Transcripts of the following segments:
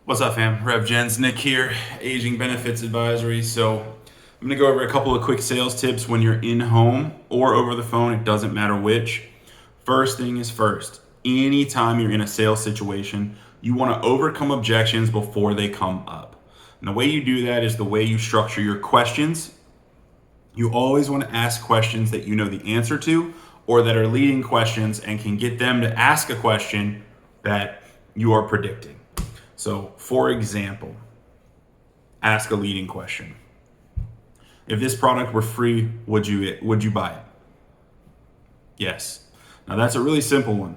What's up, fam? Rev Jens, Nick here, Aging Benefits Advisory. So, I'm gonna go over a couple of quick sales tips when you're in home or over the phone, it doesn't matter which. First thing is first, anytime you're in a sales situation, you wanna overcome objections before they come up. And the way you do that is the way you structure your questions. You always wanna ask questions that you know the answer to or that are leading questions and can get them to ask a question that you are predicting. So, for example, ask a leading question. If this product were free, would you buy it? Yes. Now that's a really simple one,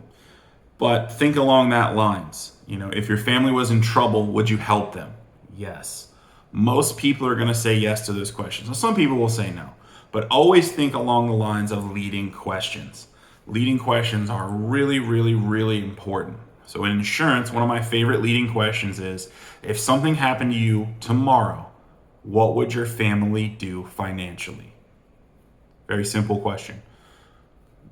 but think along that lines. If your family was in trouble, would you help them? Yes. Most people are going to say yes to those questions. Now, some people will say no, but always think along the lines of leading questions. Leading questions are really, really, really important. So in insurance, one of my favorite leading questions is, if something happened to you tomorrow, what would your family do financially? Very simple question.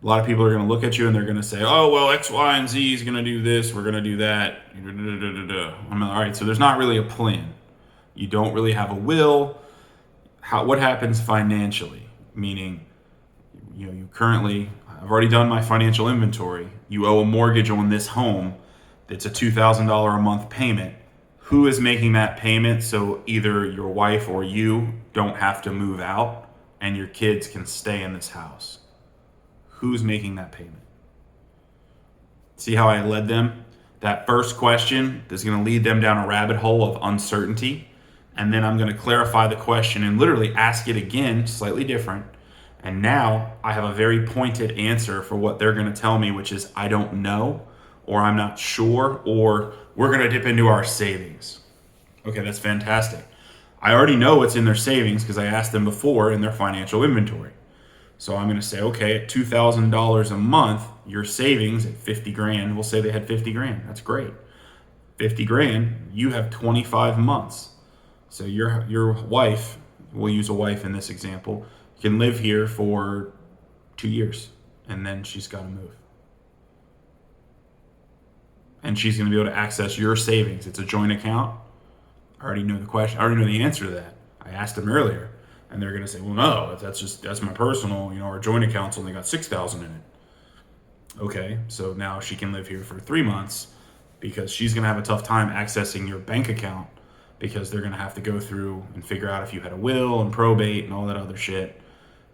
A lot of people are going to look at you and they're going to say, oh, well, X, Y, and Z is going to do this. We're going to do that. I'm like, all right, so there's not really a plan. You don't really have a will. What happens financially? Meaning, you currently, I've already done my financial inventory. You owe a mortgage on this home. It's a $2,000 a month payment. Who is making that payment so either your wife or you don't have to move out and your kids can stay in this house? Who's making that payment? See how I led them? That first question is going to lead them down a rabbit hole of uncertainty. And then I'm going to clarify the question and literally ask it again, slightly different. And now I have a very pointed answer for what they're going to tell me, which is, I don't know, or I'm not sure, or we're going to dip into our savings. Okay, that's fantastic. I already know what's in their savings because I asked them before in their financial inventory. So I'm going to say, okay, at $2,000 a month, your savings at 50 grand, we'll say they had 50 grand. That's great. 50 grand, you have 25 months. So your wife, we'll use a wife in this example, can live here for 2 years and then she's got to move. And she's going to be able to access your savings. It's a joint account. I already know the question. I already know the answer to that. I asked them earlier. And they're going to say, well, no, that's my personal, our joint account's only got 6,000 in it. Okay, so now she can live here for 3 months because she's going to have a tough time accessing your bank account because they're going to have to go through and figure out if you had a will and probate and all that other shit.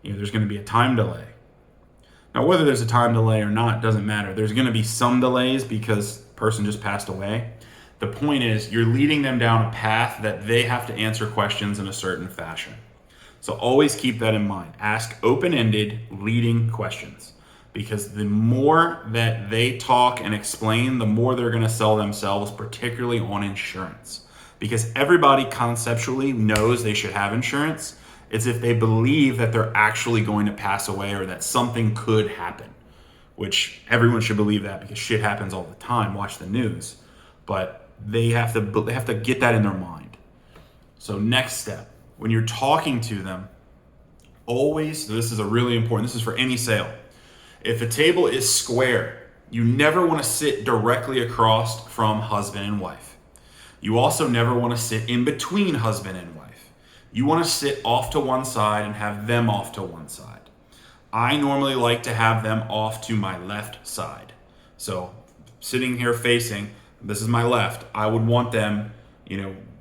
There's going to be a time delay. Now, whether there's a time delay or not doesn't matter. There's going to be some delays because the person just passed away. The point is, you're leading them down a path that they have to answer questions in a certain fashion. So always keep that in mind. Ask open-ended, leading questions, because the more that they talk and explain, the more they're going to sell themselves, particularly on insurance. Because everybody conceptually knows they should have insurance. It's if they believe that they're actually going to pass away or that something could happen, which everyone should believe that because shit happens all the time. Watch the news. But they have to get that in their mind. So next step. When you're talking to them, always, this is a really important, this is for any sale. If a table is square, you never want to sit directly across from husband and wife. You also never want to sit in between husband and wife. You want to sit off to one side and have them off to one side. I normally like to have them off to my left side. So sitting here facing, this is my left, I would want them,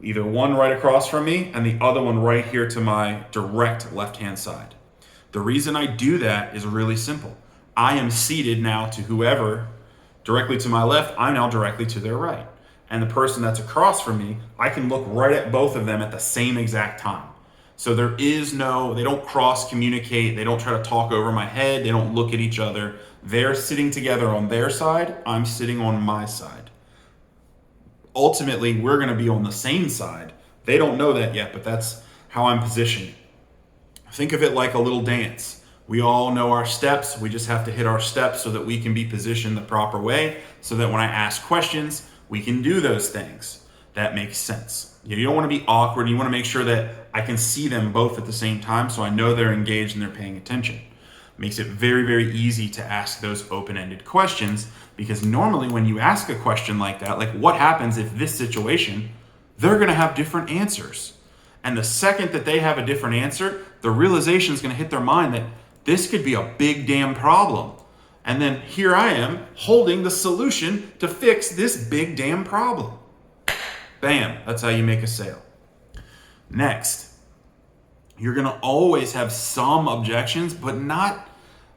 either one right across from me and the other one right here to my direct left-hand side. The reason I do that is really simple. I am seated now to whoever directly to my left, I'm now directly to their right. And the person that's across from me, I can look right at both of them at the same exact time. So they don't cross communicate, they don't try to talk over my head, they don't look at each other. They're sitting together on their side, I'm sitting on my side. Ultimately, we're going to be on the same side. They don't know that yet, but that's how I'm positioned. Think of it like a little dance. We all know our steps. We just have to hit our steps so that we can be positioned the proper way, so that when I ask questions, we can do those things. That makes sense. You don't want to be awkward. You want to make sure that I can see them both at the same time so I know they're engaged and they're paying attention. Makes it very, very easy to ask those open-ended questions, because normally when you ask a question like that, like what happens if this situation, they're going to have different answers. And the second that they have a different answer, the realization is going to hit their mind that this could be a big damn problem. And then here I am holding the solution to fix this big damn problem. Bam, that's how you make a sale. Next, you're going to always have some objections, but not,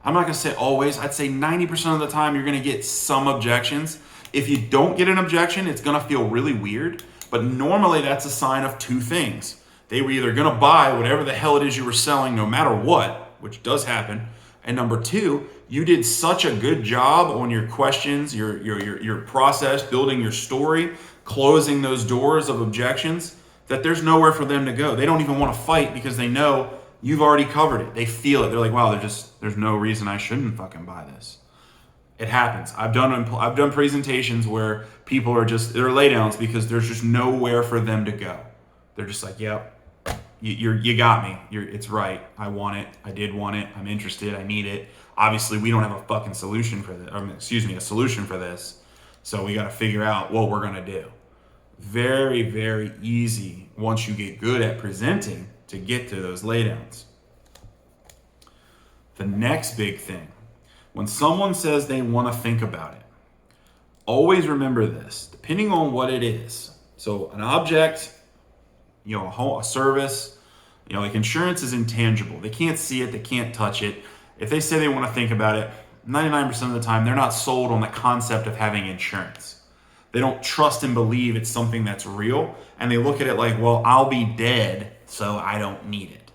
I'm not going to say always, I'd say 90% of the time you're going to get some objections. If you don't get an objection, it's going to feel really weird, but normally that's a sign of two things. They were either going to buy whatever the hell it is you were selling, no matter what, which does happen. And number two, you did such a good job on your questions, your process, building your story, closing those doors of objections, that there's nowhere for them to go. They don't even want to fight because they know you've already covered it. They feel it. They're like, wow, there's no reason I shouldn't fucking buy this. It happens. I've done presentations where people are they're laydowns because there's just nowhere for them to go. They're just like, yep. You got me. It's right. I want it. I did want it. I'm interested. I need it. Obviously, we don't have a fucking solution for this. A solution for this. So we got to figure out what we're going to do. Very, very easy once you get good at presenting to get to those laydowns. The next big thing, when someone says they want to think about it, always remember this, depending on what it is. So an object, a service, like insurance is intangible. They can't see it. They can't touch it. If they say they want to think about it, 99% of the time, they're not sold on the concept of having insurance. They don't trust and believe it's something that's real. And they look at it like, well, I'll be dead, so I don't need it.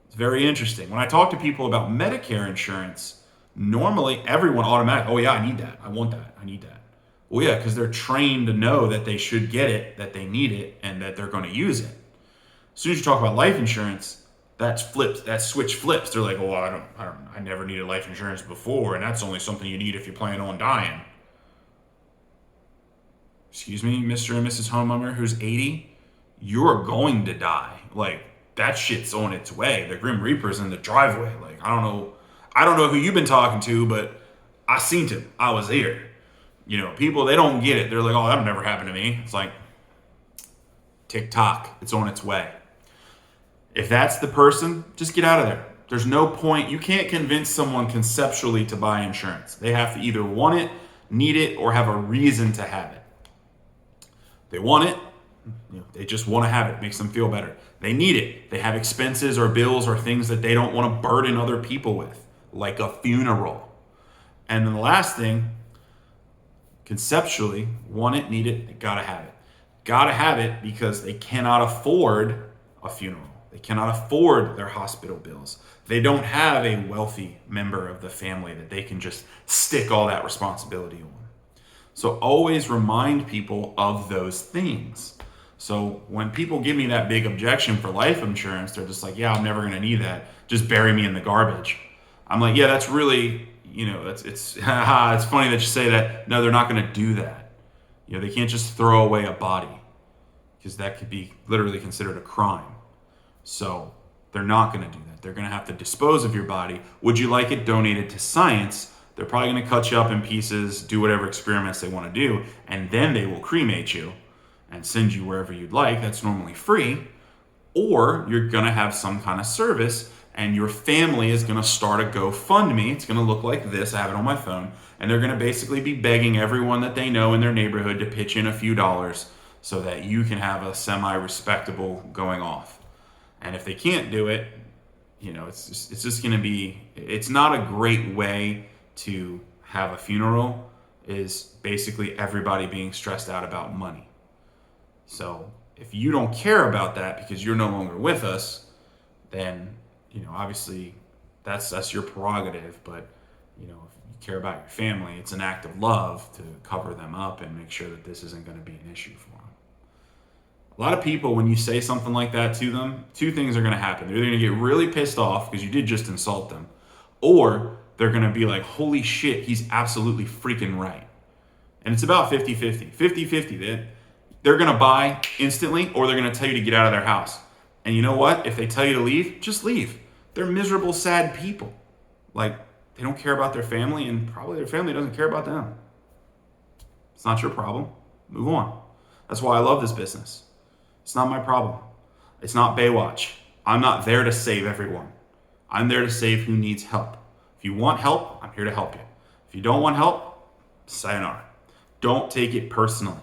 It's very interesting. When I talk to people about Medicare insurance, normally everyone automatically, oh yeah, I need that. I want that. I need that. Well, yeah, because they're trained to know that they should get it, that they need it, and that they're going to use it. As soon as you talk about life insurance, that switch flips. They're like, well, I never needed life insurance before, and that's only something you need if you plan on dying. Excuse me, Mr. and Mrs. Homeowner who's 80, you're going to die. Like, that shit's on its way. The Grim Reaper's in the driveway. Like, I don't know who you've been talking to, but I seen him. I was here. People, they don't get it. They're like, oh, that'll never happen to me. It's like, tick-tock. It's on its way. If that's the person, just get out of there. There's no point. You can't convince someone conceptually to buy insurance. They have to either want it, need it, or have a reason to have it. They want it. They just want to have it. It makes them feel better. They need it. They have expenses or bills or things that they don't want to burden other people with, like a funeral. And then the last thing, conceptually, want it, need it, they gotta have it. Gotta have it because they cannot afford a funeral. They cannot afford their hospital bills. They don't have a wealthy member of the family that they can just stick all that responsibility on. So always remind people of those things. So when people give me that big objection for life insurance, they're just like, yeah, I'm never gonna need that. Just bury me in the garbage. I'm like, yeah, that's really, it's funny that you say that. No, they're not gonna do that. They can't just throw away a body because that could be literally considered a crime. So they're not gonna do that. They're gonna have to dispose of your body. Would you like it donated to science? They're probably gonna cut you up in pieces, do whatever experiments they wanna do, and then they will cremate you and send you wherever you'd like. That's normally free. Or you're gonna have some kind of service and your family is gonna start a GoFundMe. It's gonna look like this. I have it on my phone. And they're gonna basically be begging everyone that they know in their neighborhood to pitch in a few dollars so that you can have a semi-respectable going off. And if they can't do it, it's just gonna be, it's not a great way to have a funeral, is basically everybody being stressed out about money. So if you don't care about that because you're no longer with us, then, obviously that's your prerogative. But, if you care about your family, it's an act of love to cover them up and make sure that this isn't going to be an issue for them. A lot of people, when you say something like that to them, two things are going to happen. They're either going to get really pissed off because you did just insult them, or they're going to be like, holy shit, he's absolutely freaking right. And it's about 50-50. 50-50. They're going to buy instantly, or they're going to tell you to get out of their house. And you know what? If they tell you to leave, just leave. They're miserable, sad people. Like, they don't care about their family, and probably their family doesn't care about them. It's not your problem. Move on. That's why I love this business. It's not my problem. It's not Baywatch. I'm not there to save everyone. I'm there to save who needs help. If you want help, I'm here to help you. If you don't want help, sayonara. Don't take it personally.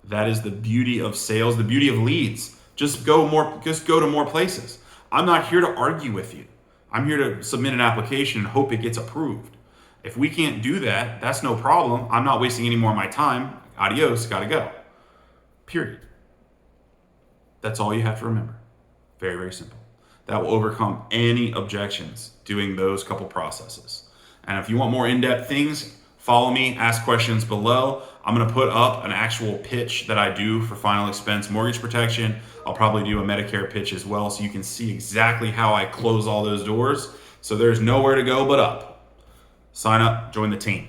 That is the beauty of sales, the beauty of leads. Just go to more places. I'm not here to argue with you. I'm here to submit an application and hope it gets approved. If we can't do that, that's no problem. I'm not wasting any more of my time. Adios, gotta go. Period. That's all you have to remember. Very, very simple. That will overcome any objections doing those couple processes. And if you want more in-depth things, follow me, ask questions below. I'm gonna put up an actual pitch that I do for final expense mortgage protection. I'll probably do a Medicare pitch as well, so you can see exactly how I close all those doors. So there's nowhere to go but up. Sign up, join the team.